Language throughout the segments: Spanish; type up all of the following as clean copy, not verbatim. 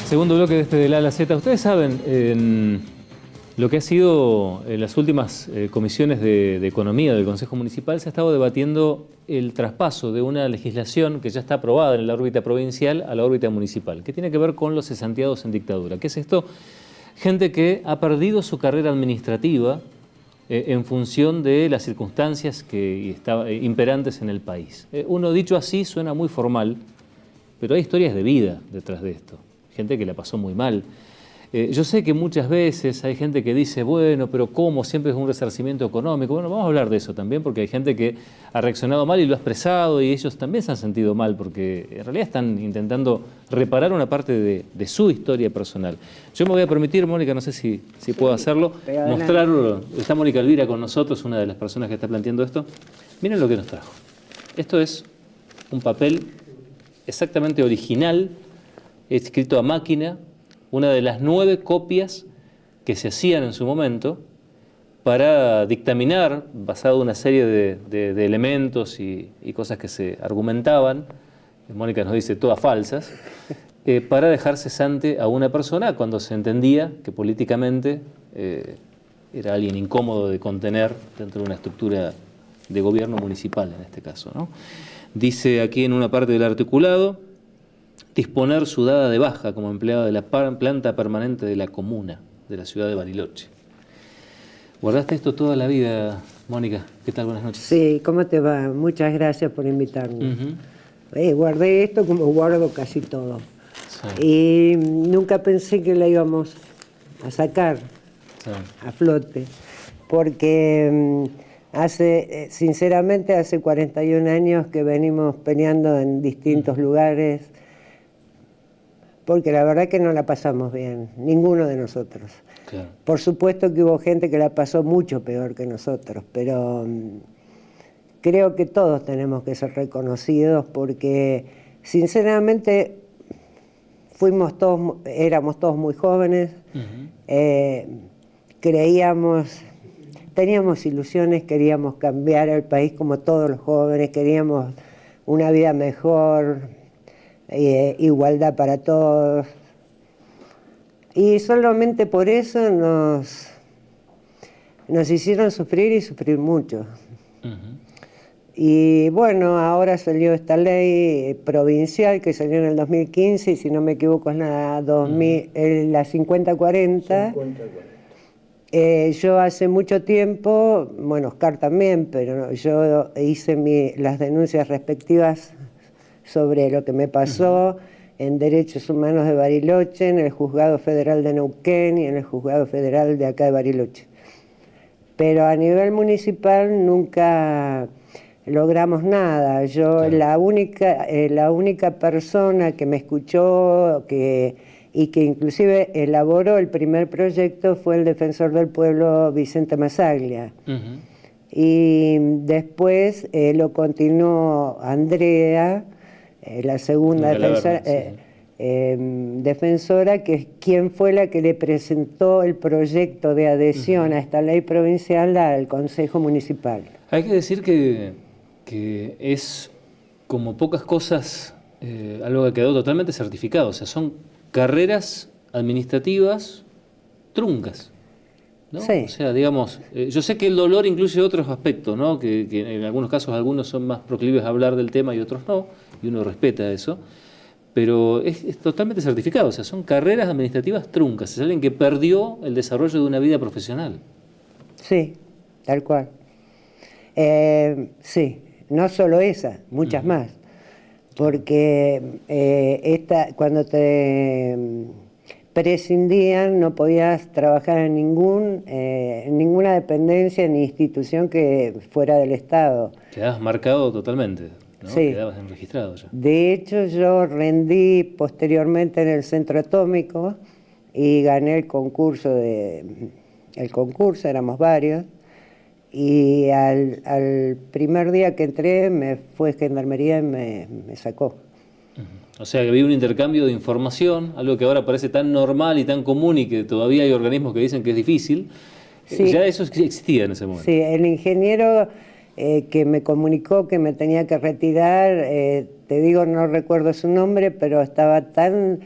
Segundo bloque de este del A a la Z. Ustedes saben lo que ha sido en las últimas comisiones de Economía del Consejo Municipal. Se ha estado debatiendo el traspaso de una legislación que ya está aprobada en la órbita provincial a la órbita municipal, que tiene que ver con los cesanteados en dictadura. ¿Qué es esto? Gente que ha perdido su carrera administrativa en función de las circunstancias que estaban imperantes en el país. Uno dicho así suena muy formal, pero hay historias de vida detrás de esto. Gente que la pasó muy mal. Yo sé que muchas veces hay gente que dice, bueno, pero ¿cómo? Siempre es un resarcimiento económico. Bueno, vamos a hablar de eso también, porque hay gente que ha reaccionado mal y lo ha expresado, y ellos también se han sentido mal, porque en realidad están intentando reparar una parte de su historia personal. Yo me voy a permitir, Mónica, no sé si puedo hacerlo, mostrarlo. Está Mónica Elvira con nosotros, una de las personas que está planteando esto. Miren lo que nos trajo. Esto es un papel exactamente original, escrito a máquina, una de las 9 copias que se hacían en su momento para dictaminar, basado en una serie de elementos y cosas que se argumentaban, Mónica nos dice todas falsas, para dejar cesante a una persona cuando se entendía que políticamente era alguien incómodo de contener dentro de una estructura de gobierno municipal, en este caso, ¿no? Dice aquí en una parte del articulado: disponer su dada de baja como empleado de la planta permanente de la comuna de la ciudad de Bariloche. ¿Guardaste esto toda la vida, Mónica? ¿Qué tal? Buenas noches. Sí, ¿cómo te va? Muchas gracias por invitarme. Guardé esto como guardo casi todo. Sí. Y nunca pensé que la íbamos a sacar a flote, porque sinceramente hace 41 años que venimos peleando en distintos lugares, porque la verdad que no la pasamos bien, ninguno de nosotros. Claro. Por supuesto que hubo gente que la pasó mucho peor que nosotros, pero creo que todos tenemos que ser reconocidos, porque sinceramente éramos todos muy jóvenes, creíamos, teníamos ilusiones, queríamos cambiar el país como todos los jóvenes, queríamos una vida mejor, igualdad para todos, y solamente por eso nos hicieron sufrir y sufrir mucho. Y bueno, ahora salió esta ley provincial que salió en el 2015, y si no me equivoco es la 5040. Yo hace mucho tiempo, bueno, Oscar también, pero yo hice las denuncias respectivas sobre lo que me pasó en Derechos Humanos de Bariloche, en el Juzgado Federal de Neuquén y en el Juzgado Federal de acá de Bariloche. Pero a nivel municipal nunca logramos nada. Yo, claro, la única persona que me escuchó y que inclusive elaboró el primer proyecto fue el defensor del pueblo Vicente Massaglia. Y después lo continuó Andrea, la segunda defensora, que es quien fue la que le presentó el proyecto de adhesión a esta ley provincial al Consejo Municipal. Hay que decir que es, como pocas cosas, algo que quedó totalmente certificado. O sea, son carreras administrativas truncas, ¿no? Sí. O sea, digamos, yo sé que el dolor incluye otros aspectos, ¿no? Que en algunos casos algunos son más proclives a hablar del tema y otros no, y uno respeta eso, pero es totalmente certificado. O sea, son carreras administrativas truncas. Es alguien que perdió el desarrollo de una vida profesional. Sí, tal cual. Sí, no solo esa, muchas más. Porque cuando te prescindían no podías trabajar en ninguna dependencia ni institución que fuera del Estado. Quedabas marcado totalmente, ¿no? Sí. Quedabas registrado ya. De hecho, yo rendí posteriormente en el Centro Atómico y gané el concurso, éramos varios. Y al primer día que entré me fue Gendarmería y me sacó. O sea que había un intercambio de información, algo que ahora parece tan normal y tan común y que todavía hay organismos que dicen que es difícil. Sí. Ya eso existía en ese momento. Sí, el ingeniero que me comunicó que me tenía que retirar, te digo, no recuerdo su nombre, pero estaba tan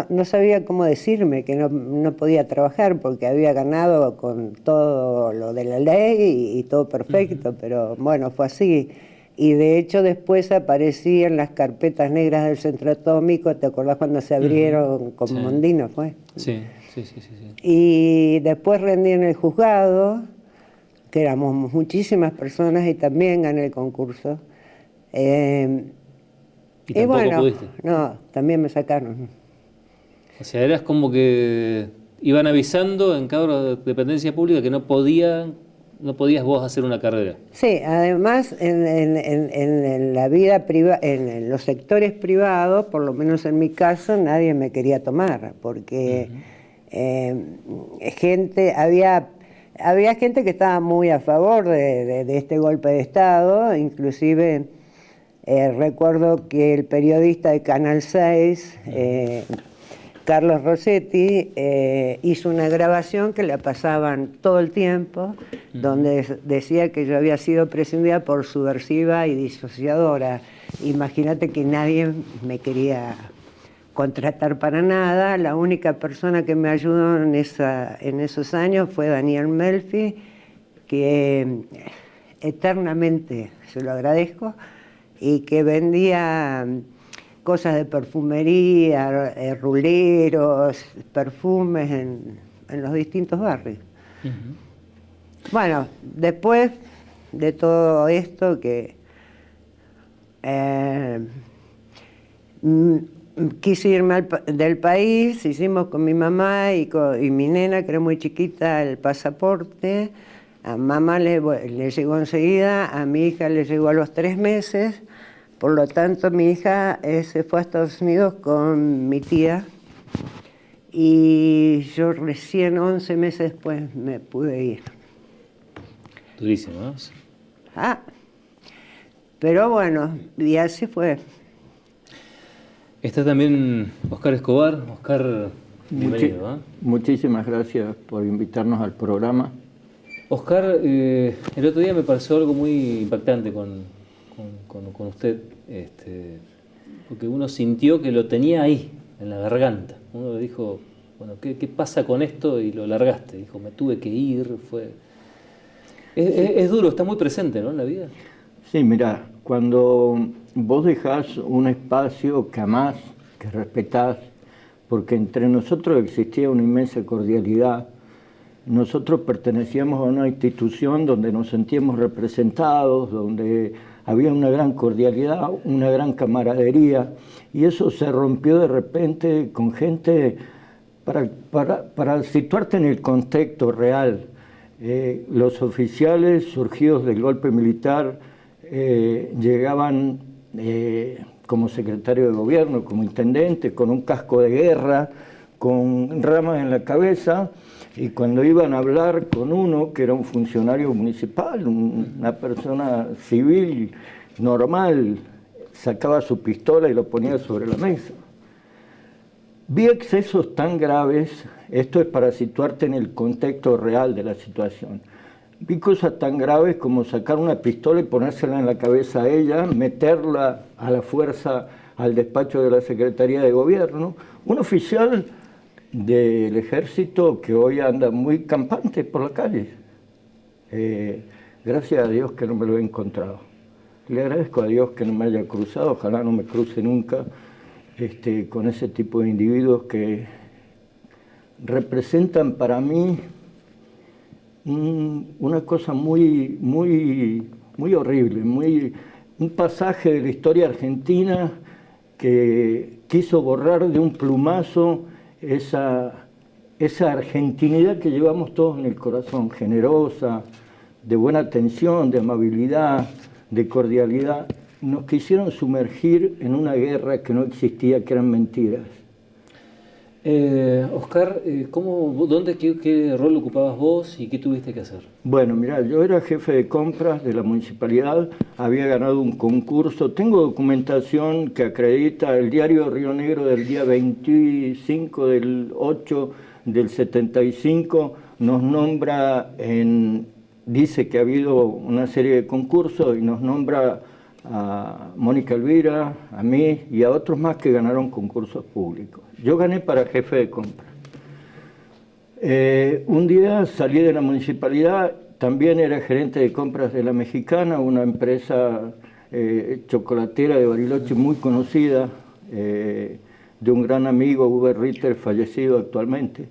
no sabía cómo decirme que no podía trabajar porque había ganado con todo lo de la ley y todo perfecto, pero bueno, fue así. Y de hecho después aparecí en las carpetas negras del Centro Atómico, ¿te acordás cuando se abrieron con Sí. Mondino? Fue. Sí. Y después rendí en el juzgado, que éramos muchísimas personas y también gané el concurso. ¿Y tampoco bueno, pudiste? no, también me sacaron. O sea, eras como que iban avisando en cada dependencia pública que no podías vos hacer una carrera. Sí, además en la vida privada, en los sectores privados, por lo menos en mi caso, nadie me quería tomar, porque había gente que estaba muy a favor de este golpe de Estado, inclusive recuerdo que el periodista de Canal 6, Carlos Rossetti, hizo una grabación que la pasaban todo el tiempo, donde decía que yo había sido prescindida por subversiva y disociadora. Imagínate que nadie me quería contratar para nada. La única persona que me ayudó en esos años fue Daniel Melfi, que eternamente se lo agradezco, y que vendía cosas de perfumería, ruleros, perfumes en los distintos barrios. Bueno, después de todo esto que quise irme del país, hicimos con mi mamá y mi nena, que era muy chiquita, el pasaporte. A mamá le llegó enseguida, a mi hija le llegó a los 3 meses. Por lo tanto, mi hija se fue a Estados Unidos con mi tía y yo recién 11 meses después me pude ir. Durísimo, ¿no? Pero bueno, y así fue. Está también Oscar Escobar. Oscar, bienvenido. Muchísimas gracias por invitarnos al programa. Oscar, el otro día me pareció algo muy impactante con usted, porque uno sintió que lo tenía ahí, en la garganta. Uno le dijo, bueno, ¿qué pasa con esto? Y lo largaste. Dijo, me tuve que ir. Es duro, está muy presente, ¿no?, en la vida. Sí, mira, cuando vos dejás un espacio que amás, que respetás, porque entre nosotros existía una inmensa cordialidad. Nosotros pertenecíamos a una institución donde nos sentíamos representados, donde había una gran cordialidad, una gran camaradería, y eso se rompió de repente con gente, para situarte en el contexto real. Los oficiales surgidos del golpe militar llegaban como secretario de gobierno, como intendente, con un casco de guerra, con ramas en la cabeza, y cuando iban a hablar con uno que era un funcionario municipal, una persona civil normal, sacaba su pistola y lo ponía sobre la mesa. Vi excesos tan graves, esto es para situarte en el contexto real de la situación. Vi cosas tan graves como sacar una pistola y ponérsela en la cabeza a ella, meterla a la fuerza al despacho de la Secretaría de Gobierno. Un oficial del ejército que hoy anda muy campante por la calle. Gracias a Dios que no me lo he encontrado. Le agradezco a Dios que no me haya cruzado, ojalá no me cruce nunca con ese tipo de individuos que representan para mí una cosa muy horrible, un pasaje de la historia argentina que quiso borrar de un plumazo esa argentinidad que llevamos todos en el corazón, generosa, de buena atención, de amabilidad, de cordialidad. Nos quisieron sumergir en una guerra que no existía, que eran mentiras. Oscar, ¿qué rol ocupabas vos y qué tuviste que hacer? Bueno, mira, yo era jefe de compras de la municipalidad, había ganado un concurso, tengo documentación que acredita el diario Río Negro del día 25 del 8 del 75, nos nombra dice que ha habido una serie de concursos y nos nombra a Mónica Elvira, a mí y a otros más que ganaron concursos públicos. Yo gané para jefe de compra. Un día salí de la municipalidad, también era gerente de compras de La Mexicana, una empresa chocolatera de Bariloche muy conocida, de un gran amigo, Uwe Ritter, fallecido actualmente.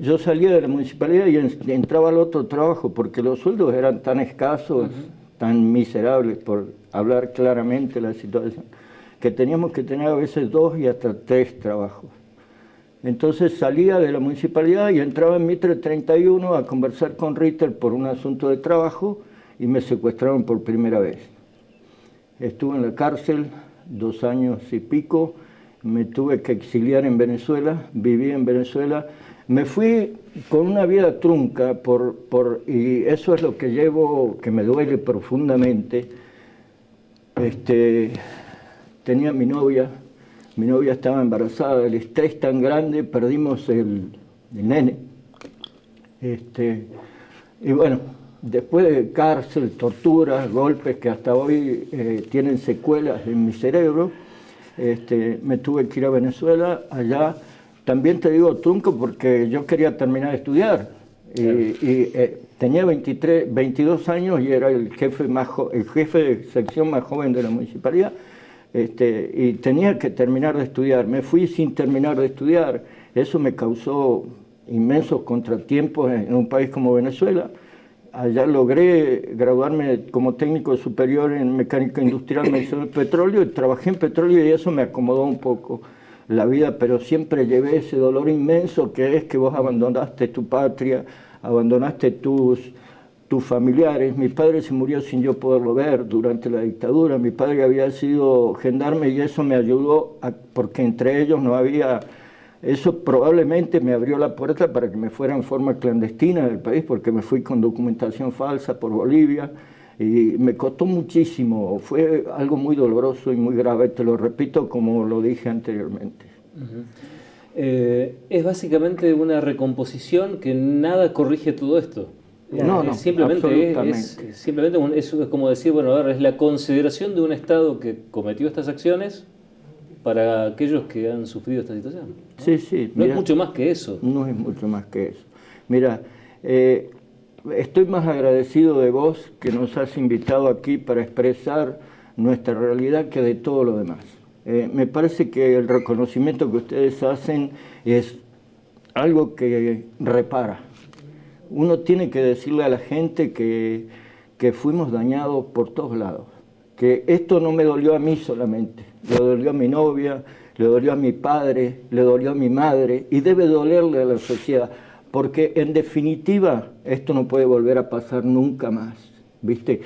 Yo salía de la municipalidad y entraba al otro trabajo porque los sueldos eran tan escasos, tan miserables, por hablar claramente de la situación, que teníamos que tener a veces 2 y hasta 3 trabajos. Entonces salía de la municipalidad y entraba en Mitre 31 a conversar con Ritter por un asunto de trabajo y me secuestraron por primera vez. Estuve en la cárcel 2 años y pico, me tuve que exiliar en Venezuela, viví en Venezuela, me fui con una vida trunca y eso es lo que llevo, que me duele profundamente. Tenía mi novia estaba embarazada, el estrés tan grande, perdimos el nene. Y bueno, después de cárcel, torturas, golpes que hasta hoy tienen secuelas en mi cerebro, me tuve que ir a Venezuela. Allá también te digo trunco porque yo quería terminar de estudiar. Tenía 22 años y era el jefe de sección más joven de la municipalidad. Y tenía que terminar de estudiar. Me fui sin terminar de estudiar. Eso me causó inmensos contratiempos en un país como Venezuela. Allá logré graduarme como técnico superior en mecánica industrial, medición del petróleo, y trabajé en petróleo y eso me acomodó un poco la vida, pero siempre llevé ese dolor inmenso que es que vos abandonaste tu patria, abandonaste tus familiares. Mi padre se murió sin yo poderlo ver durante la dictadura. Mi padre había sido gendarme y eso me ayudó porque entre ellos no había... Eso probablemente me abrió la puerta para que me fuera en forma clandestina del país, porque me fui con documentación falsa por Bolivia y me costó muchísimo. Fue algo muy doloroso y muy grave, te lo repito como lo dije anteriormente. Es básicamente una recomposición que nada corrige todo esto. No, simplemente es como decir, bueno, a ver, es la consideración de un Estado que cometió estas acciones para aquellos que han sufrido esta situación, ¿no? Sí, sí. No es mucho más que eso. No es mucho más que eso. Mira, estoy más agradecido de vos que nos has invitado aquí para expresar nuestra realidad que de todo lo demás. Me parece que el reconocimiento que ustedes hacen es algo que repara. Uno tiene que decirle a la gente que fuimos dañados por todos lados, que esto no me dolió a mí solamente, le dolió a mi novia, le dolió a mi padre, le dolió a mi madre y debe dolerle a la sociedad, porque en definitiva esto no puede volver a pasar nunca más, ¿viste?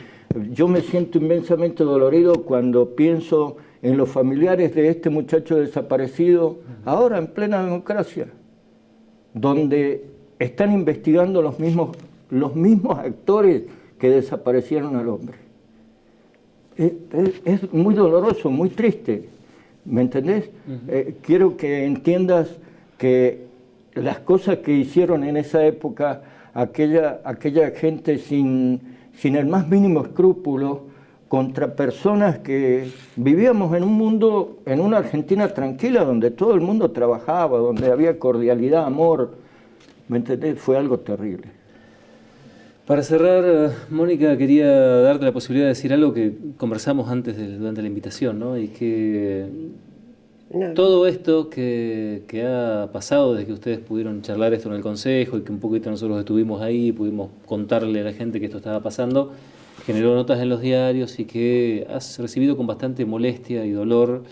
Yo me siento inmensamente dolorido cuando pienso en los familiares de este muchacho desaparecido, ahora en plena democracia, donde están investigando los mismos actores que desaparecieron al hombre. Es muy doloroso, muy triste, ¿me entendés? Quiero que entiendas que las cosas que hicieron en esa época aquella gente sin el más mínimo escrúpulo contra personas que vivíamos en un mundo, en una Argentina tranquila, donde todo el mundo trabajaba, donde había cordialidad, amor, ¿me entendés? Fue algo terrible. Para cerrar, Mónica, quería darte la posibilidad de decir algo que conversamos antes durante la invitación, ¿no? Y que todo esto que ha pasado desde que ustedes pudieron charlar esto en el Consejo y que un poquito nosotros estuvimos ahí, pudimos contarle a la gente que esto estaba pasando, generó notas en los diarios y que has recibido con bastante molestia y dolor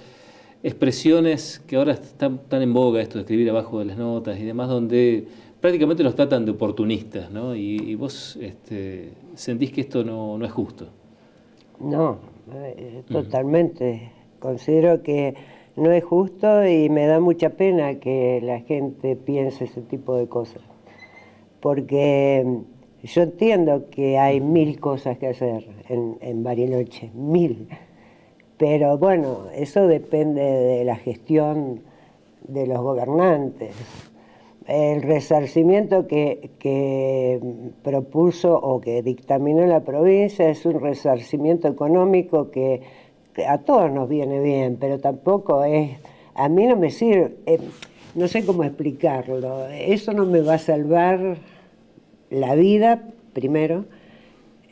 expresiones que ahora están tan en boga, esto de escribir abajo de las notas y demás, donde prácticamente los tratan de oportunistas, ¿no? Y vos sentís que esto no es justo. No, totalmente. Considero que no es justo y me da mucha pena que la gente piense ese tipo de cosas. Porque yo entiendo que hay 1000 cosas que hacer en Bariloche, 1000. Pero bueno, eso depende de la gestión de los gobernantes. El resarcimiento que propuso o que dictaminó la provincia es un resarcimiento económico que a todos nos viene bien, pero tampoco es, a mí no me sirve, no sé cómo explicarlo, eso no me va a salvar la vida, primero,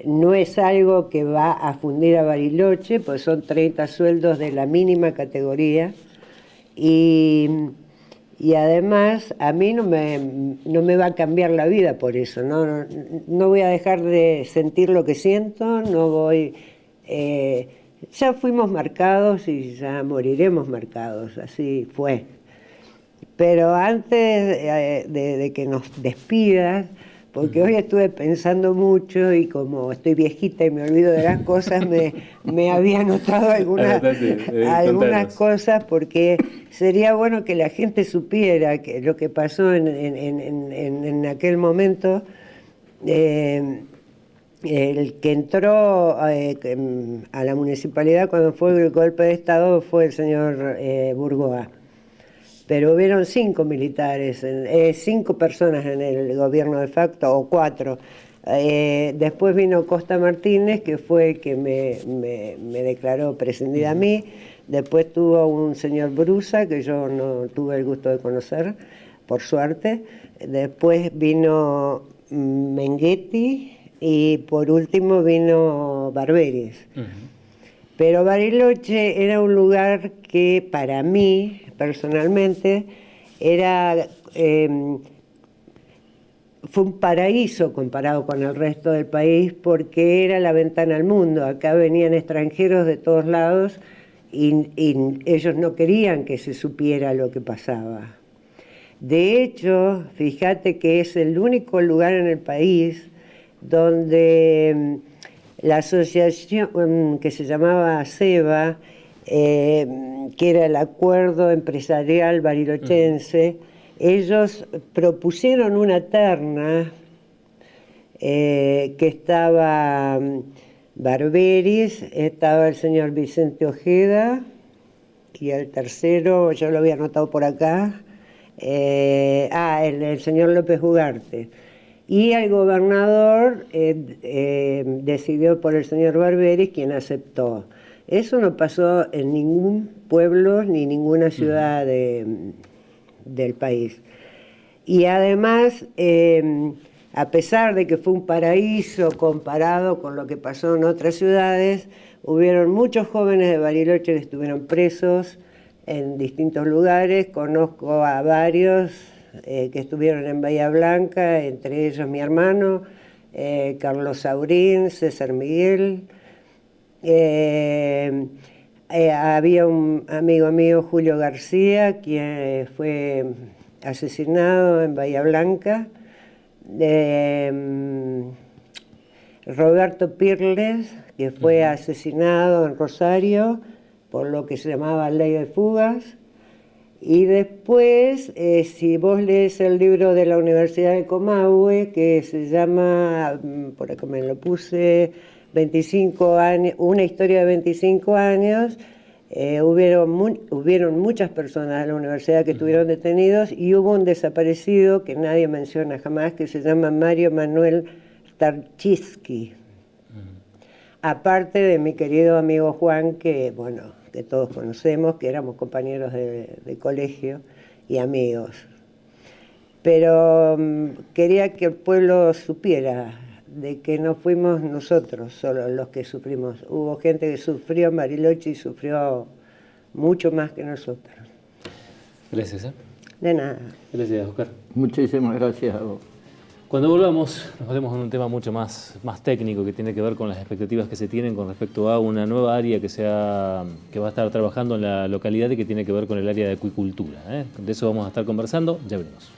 no es algo que va a fundir a Bariloche, pues son 30 sueldos de la mínima categoría, y además a mí no me va a cambiar la vida por eso, no voy a dejar de sentir lo que siento, no voy... ya fuimos marcados y ya moriremos marcados, así fue. Pero antes de que nos despidas, porque hoy estuve pensando mucho y como estoy viejita y me olvido de las cosas, me había anotado algunas cosas, porque sería bueno que la gente supiera que lo que pasó en aquel momento. El que entró a la municipalidad cuando fue el golpe de Estado fue el señor Burgoa. Pero hubieron 5 militares, 5 personas en el gobierno de facto, o 4. Después vino Costa Martínez, que fue el que me declaró prescindida a mí. Después tuvo un señor Brusa, que yo no tuve el gusto de conocer, por suerte. Después vino Mengetti y por último vino Barberis. Pero Bariloche era un lugar que para mí, personalmente, fue un paraíso comparado con el resto del país, porque era la ventana al mundo. Acá venían extranjeros de todos lados y ellos no querían que se supiera lo que pasaba. De hecho, fíjate que es el único lugar en el país donde la asociación que se llamaba SEBA, que era el Acuerdo Empresarial Barilochense, ellos propusieron una terna que estaba Barberis, estaba el señor Vicente Ojeda, y el tercero, yo lo había anotado por acá, el señor López Ugarte. Y el gobernador decidió por el señor Barberis, quien aceptó. Eso no pasó en ningún pueblo ni ninguna ciudad del país. Y además, a pesar de que fue un paraíso comparado con lo que pasó en otras ciudades, hubieron muchos jóvenes de Bariloche que estuvieron presos en distintos lugares. Conozco a varios que estuvieron en Bahía Blanca, entre ellos mi hermano, Carlos Saurín, César Miguel. Había un amigo mío, Julio García, quien fue asesinado en Bahía Blanca. Roberto Pirles, que fue asesinado en Rosario por lo que se llamaba Ley de Fugas. Y después, si vos lees el libro de la Universidad de Comahue, que se llama, por acá me lo puse, 25 años, una historia de 25 años, hubieron muchas personas de la universidad que estuvieron detenidos, y hubo un desaparecido que nadie menciona jamás, que se llama Mario Manuel Tarczycki. Aparte de mi querido amigo Juan, que bueno, que todos conocemos, que éramos compañeros de colegio y amigos. Pero quería que el pueblo supiera de que no fuimos nosotros solo los que sufrimos. Hubo gente que sufrió en Bariloche y sufrió mucho más que nosotros. Gracias. De nada. Gracias, Oscar. Muchísimas gracias a vos. Cuando volvamos, nos metemos en un tema mucho más técnico, que tiene que ver con las expectativas que se tienen con respecto a una nueva área que va a estar trabajando en la localidad y que tiene que ver con el área de acuicultura. De eso vamos a estar conversando, ya veremos.